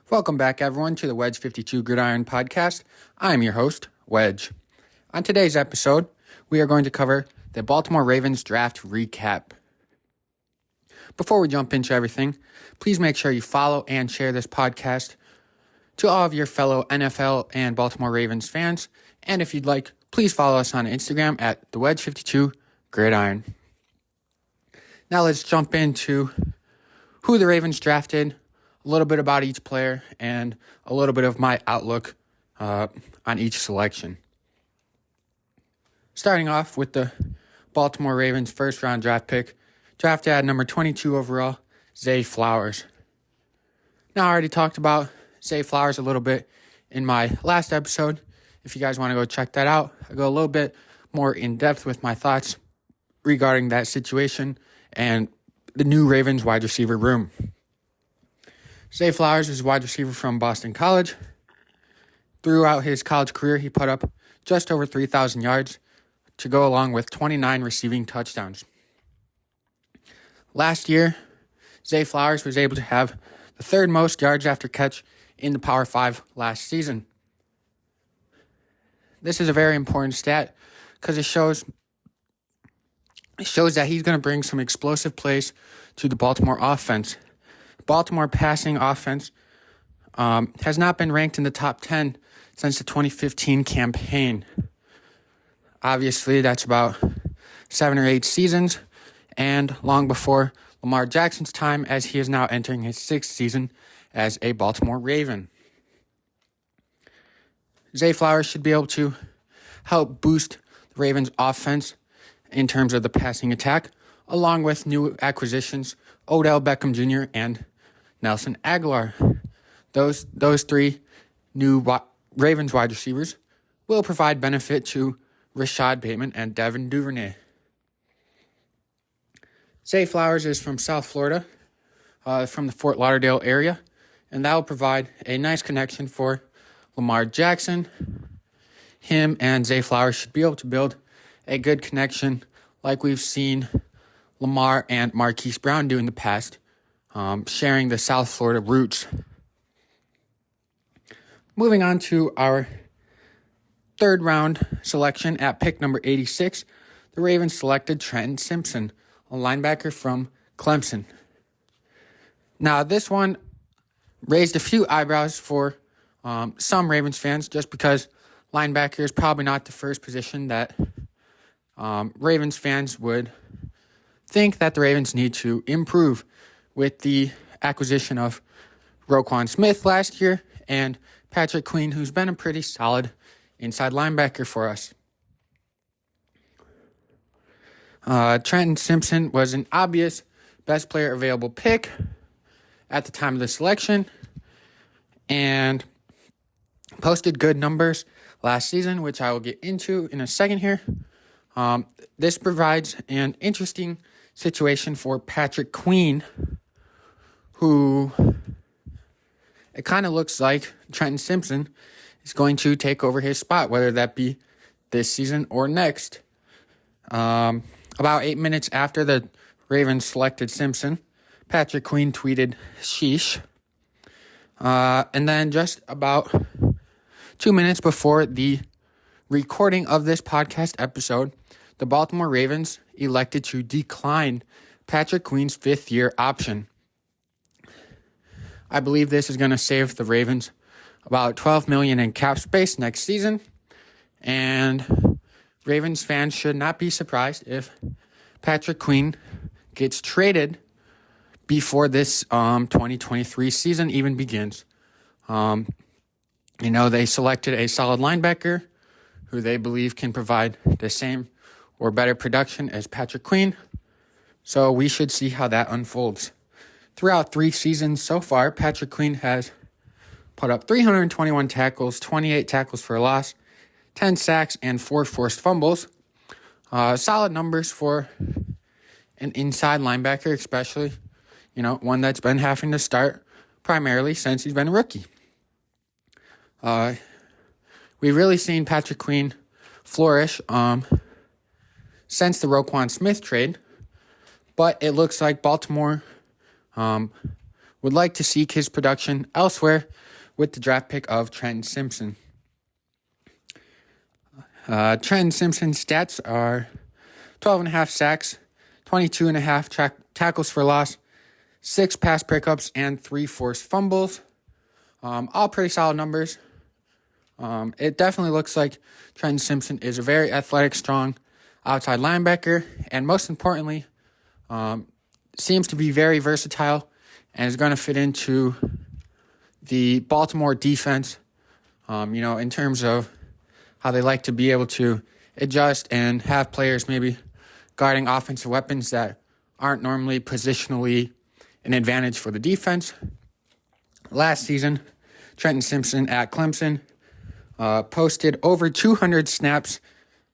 Welcome back, everyone, to the Wedge 52 Gridiron Podcast. I'm your host, Wedge. On today's episode, we are going to cover the Baltimore Ravens draft recap. Before we jump into everything, please make sure you follow and share this podcast to all of your fellow NFL and Baltimore Ravens fans. And if you'd like, please follow us on Instagram at the Wedge 52 Gridiron. Now let's jump into who the Ravens drafted, a little bit about each player, and a little bit of my outlook on each selection. Starting off with the Baltimore Ravens first-round draft pick, drafted at number 22 overall, Zay Flowers. Now, I already talked about Zay Flowers a little bit in my last episode. If you guys want to go check that out, I go a little bit more in-depth with my thoughts regarding that situation and the new Ravens wide receiver room. Zay Flowers is a wide receiver from Boston College. Throughout his college career, he put up just over 3,000 yards to go along with 29 receiving touchdowns. Last year, Zay Flowers was able to have the third most yards after catch in the Power 5 last season. This is a very important stat because it shows that he's going to bring some explosive plays to the Baltimore offense. Baltimore passing offense has not been ranked in the top 10 since the 2015 campaign. Obviously, that's about 7 or 8 seasons, and long before Lamar Jackson's time, as he is now entering his 6th season as a Baltimore Raven. Zay Flowers should be able to help boost the Ravens' offense in terms of the passing attack, along with new acquisitions, Odell Beckham Jr. and Nelson Aguilar. Those three new Ravens wide receivers will provide benefit to Rashad Bateman and Devin Duvernay. Zay Flowers is from South Florida, from the Fort Lauderdale area, and that will provide a nice connection for Lamar Jackson. Him and Zay Flowers should be able to build a good connection like we've seen Lamar and Marquise Brown do in the past, sharing the South Florida roots. Moving on to our third round selection at pick number 86, the Ravens selected Trenton Simpson, a linebacker from Clemson. Now, this one raised a few eyebrows for some Ravens fans just because linebacker is probably not the first position that Ravens fans would think that the Ravens need to improve with the acquisition of Roquan Smith last year and Patrick Queen, who's been a pretty solid inside linebacker for us. Trenton Simpson was an obvious best player available pick at the time of the selection and posted good numbers last season, which I will get into in a second here. This provides an interesting situation for Patrick Queen, who it kind of looks like Trenton Simpson is going to take over his spot, whether that be this season or next. About 8 minutes after the Ravens selected Simpson, Patrick Queen tweeted, "Sheesh." And then just about 2 minutes before the recording of this podcast episode, the Baltimore Ravens elected to decline Patrick Queen's 5th-year option. I believe this is going to save the Ravens about $12 million in cap space next season, and Ravens fans should not be surprised if Patrick Queen gets traded before this 2023 season even begins. They selected a solid linebacker who they believe can provide the same or better production as Patrick Queen, so we should see how that unfolds. Throughout 3 seasons so far, Patrick Queen has put up 321 tackles, 28 tackles for a loss, 10 sacks, and 4 forced fumbles. Solid numbers for an inside linebacker, especially, one that's been having to start primarily since he's been a rookie. We've really seen Patrick Queen flourish since the Roquan Smith trade, but it looks like Baltimore would like to seek his production elsewhere with the draft pick of Trenton Simpson. Trenton Simpson's stats are 12.5 sacks, 22.5 tackles for loss, 6 pass pickups, and 3 forced fumbles. All pretty solid numbers. It definitely looks like Trenton Simpson is a very athletic, strong outside linebacker, and most importantly, seems to be very versatile and is going to fit into the Baltimore defense, in terms of how they like to be able to adjust and have players maybe guarding offensive weapons that aren't normally positionally an advantage for the defense. Last season, Trenton Simpson at Clemson posted over 200 snaps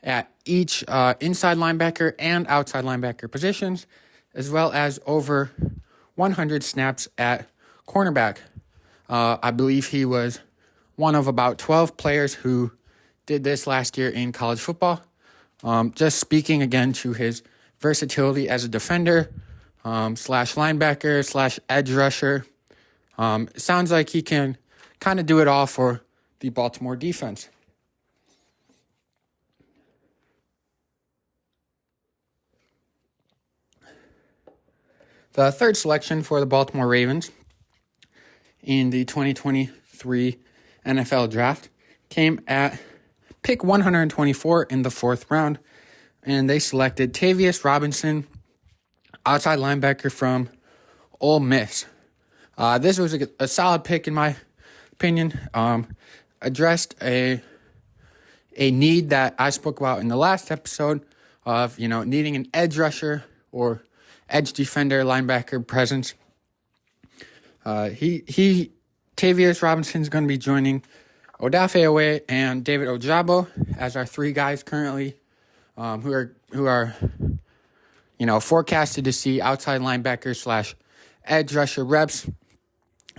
at each inside linebacker and outside linebacker positions, as well as over 100 snaps at cornerback. I believe he was one of about 12 players who did this last year in college football. Just speaking again to his versatility as a defender, slash linebacker, slash edge rusher. It sounds like he can kind of do it all for the Baltimore defense. The third selection for the Baltimore Ravens in the 2023 NFL Draft came at pick 124 in the 4th round, and they selected Tavius Robinson, outside linebacker from Ole Miss. This was a solid pick in my opinion. Addressed a need that I spoke about in the last episode of, needing an edge rusher or edge defender linebacker presence. Tavius Robinson is going to be joining Odafe Owe and David Ojabo as our 3 guys currently who are forecasted to see outside linebacker slash edge rusher reps,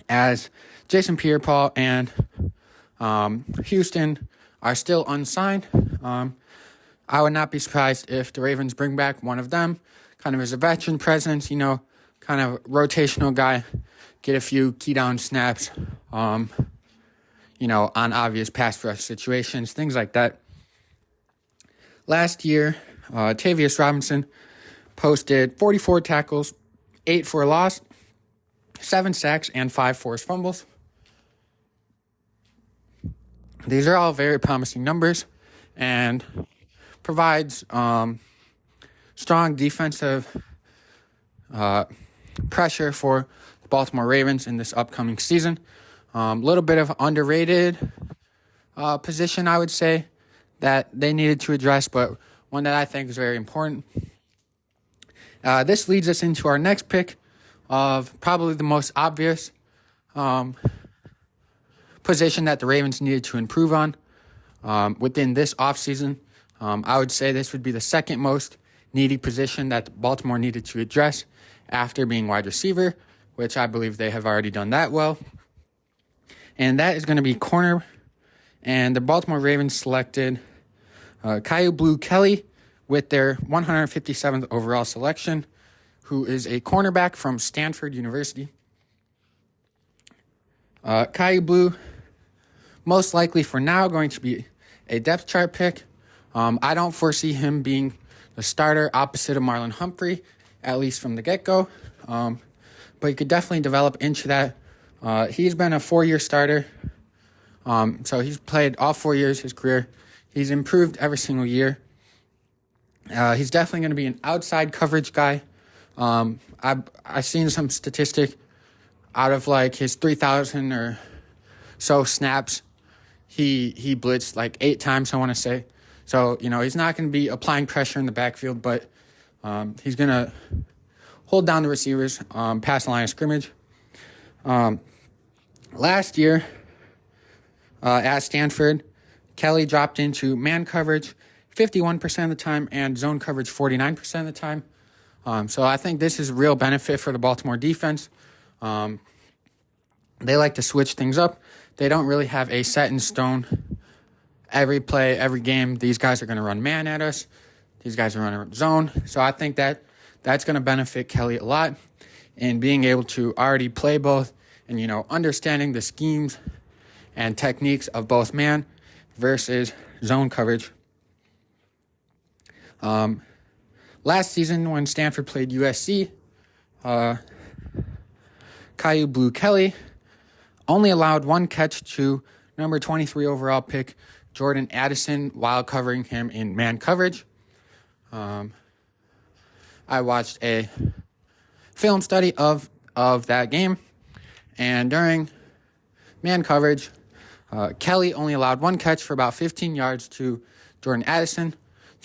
as Jason Pierre-Paul and Houston are still unsigned. I would not be surprised if the Ravens bring back one of them, kind of as a veteran presence, kind of rotational guy, get a few key down snaps, on obvious pass rush situations, things like that. Last year, Tavius Robinson posted 44 tackles, 8 for a loss, 7 sacks, and 5 forced fumbles. These are all very promising numbers and provides strong defensive pressure for the Baltimore Ravens in this upcoming season. A little bit of underrated position, I would say, that they needed to address, but one that I think is very important. This leads us into our next pick of probably the most obvious position that the Ravens needed to improve on within this offseason. I would say this would be the second most needy position that Baltimore needed to address after being wide receiver, which I believe they have already done that well. And that is going to be corner. And the Baltimore Ravens selected Kyu Blu Kelly with their 157th overall selection, who is a cornerback from Stanford University. Kyu Blu, most likely for now, going to be a depth chart pick. I don't foresee him being the starter opposite of Marlon Humphrey, at least from the get-go. But he could definitely develop into that. He's been a 4-year starter. So he's played all 4 years of his career. He's improved every single year. He's definitely going to be an outside coverage guy. I've seen some statistic out of like his 3,000 or so snaps. He blitzed like 8 times, I want to say. So, he's not going to be applying pressure in the backfield, but he's going to hold down the receivers past the line of scrimmage. Last year at Stanford, Kelly dropped into man coverage 51% of the time and zone coverage 49% of the time. So I think this is a real benefit for the Baltimore defense. They like to switch things up. They don't really have a set in stone. Every play, every game, these guys are going to run man at us. These guys are running zone. So I think that that's going to benefit Kelly a lot. in being able to already play both and, understanding the schemes and techniques of both man versus zone coverage. Last season when Stanford played USC, Caillou Blue Kelly only allowed one catch to number 23 overall pick Jordan Addison while covering him in man coverage. I watched a film study of that game, and during man coverage, Kelly only allowed one catch for about 15 yards to Jordan Addison.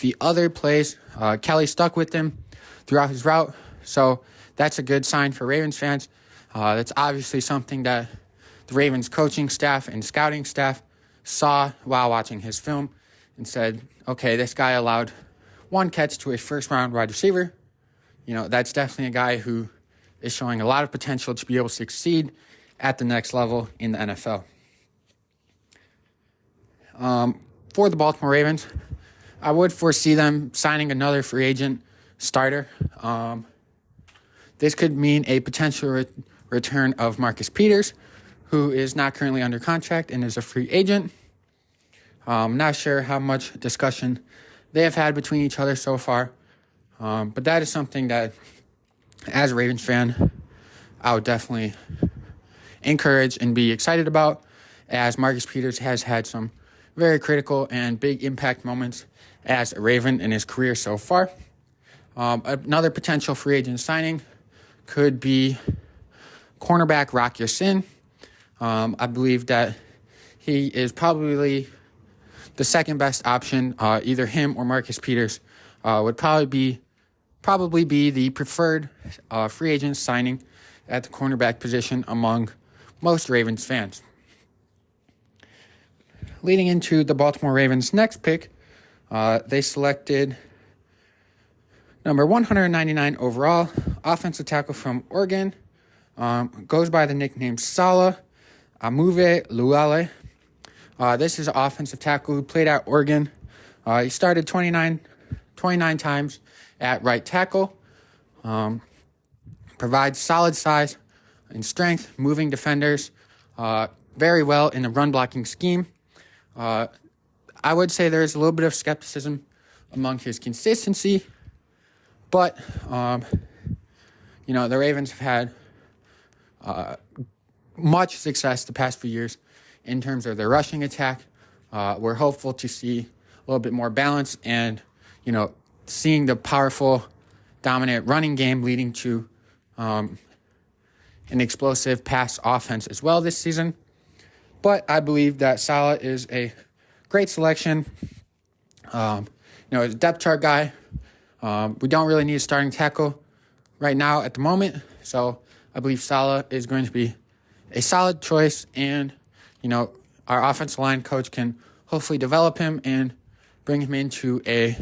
The other plays, Kelly stuck with him throughout his route, so that's a good sign for Ravens fans. That's obviously something that the Ravens coaching staff and scouting staff saw while watching his film and said, okay, this guy allowed one catch to a first-round wide receiver. That's definitely a guy who is showing a lot of potential to be able to succeed at the next level in the NFL. For the Baltimore Ravens, I would foresee them signing another free agent starter. This could mean a potential return of Marcus Peters, who is not currently under contract and is a free agent. I'm not sure how much discussion they have had between each other so far, but that is something that, as a Ravens fan, I would definitely encourage and be excited about, as Marcus Peters has had some very critical and big impact moments as a Raven in his career so far. Another potential free agent signing could be cornerback Rock Ya-Sin. I believe that he is probably the second best option. Either him or Marcus Peters would probably be the preferred free agent signing at the cornerback position among most Ravens fans. Leading into the Baltimore Ravens' next pick, they selected number 199 overall, offensive tackle from Oregon. Goes by the nickname Salah Amuve-Luale. This is an offensive tackle who played at Oregon. He started 29 times at right tackle. Provides solid size and strength, moving defenders very well in the run blocking scheme. I would say there's a little bit of skepticism among his consistency, but the Ravens have had much success the past few years in terms of their rushing attack. We're hopeful to see a little bit more balance and, seeing the powerful, dominant running game leading to an explosive pass offense as well this season. But I believe that Salah is a great selection. He's a depth chart guy. We don't really need a starting tackle right now at the moment. So I believe Salah is going to be a solid choice. And, our offensive line coach can hopefully develop him and bring him into a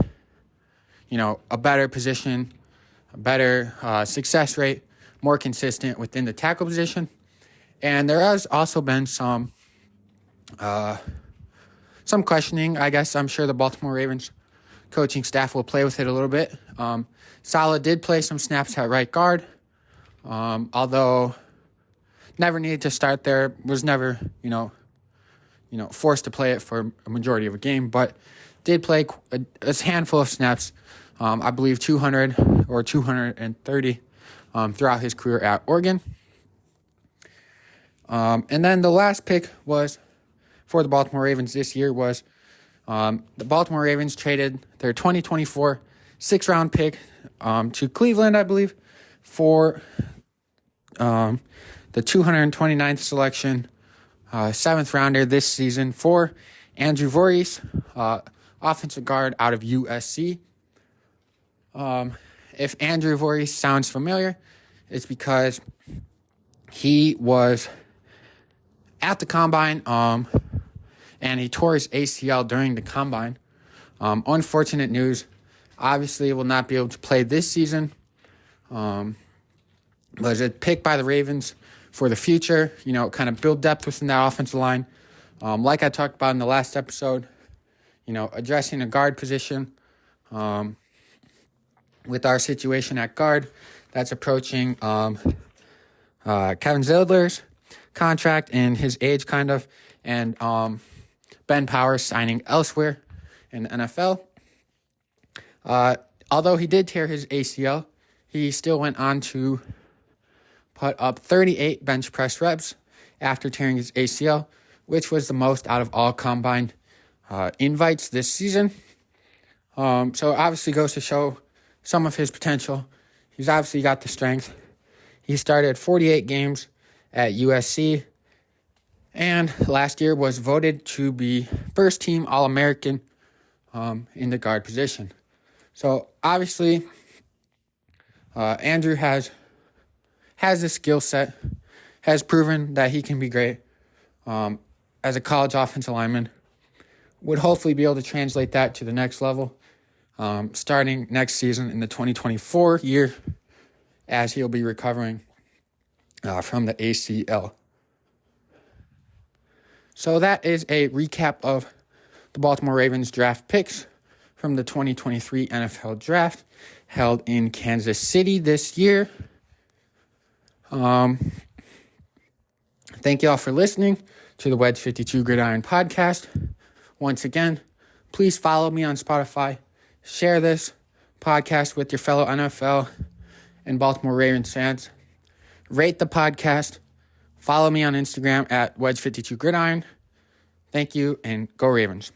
better position, a better success rate, more consistent within the tackle position. And there has also been some questioning, I guess. I'm sure the Baltimore Ravens coaching staff will play with it a little bit. Salah did play some snaps at right guard, although never needed to start there, was never, forced to play it for a majority of a game, but did play a handful of snaps, I believe 200 or 230 throughout his career at Oregon. And then the last pick was for the Baltimore Ravens this year was the Baltimore Ravens traded their 2024 sixth-round pick to Cleveland, I believe, for the 229th selection, seventh rounder this season for Andrew Voorhees, offensive guard out of USC. If Andrew Voorhees sounds familiar, it's because he was at the combine, and he tore his ACL during the combine. Unfortunate news. Obviously, will not be able to play this season. Was a pick by the Ravens for the future, kind of build depth within that offensive line. Like I talked about in the last episode, addressing a guard position with our situation at guard that's approaching Kevin Zidler's contract and his age, kind of, and Ben Powers signing elsewhere in the NFL. Although he did tear his ACL, he still went on to put up 38 bench press reps after tearing his ACL, which was the most out of all combine invites this season. So obviously goes to show some of his potential. He's obviously got the strength. He started 48 games at USC, and last year was voted to be first team All-American in the guard position. So obviously, Andrew has the skill set, has proven that he can be great as a college offensive lineman. Would hopefully be able to translate that to the next level starting next season in the 2024 year, as he'll be recovering from the ACL. So that is a recap of the Baltimore Ravens draft picks from the 2023 NFL Draft held in Kansas City this year. Thank you all for listening to the Wedge 52 Gridiron Podcast. Once again, please follow me on Spotify. Share this podcast with your fellow NFL and Baltimore Ravens fans. Rate the podcast. Follow me on Instagram at Wedge52Gridiron. Thank you, and go Ravens.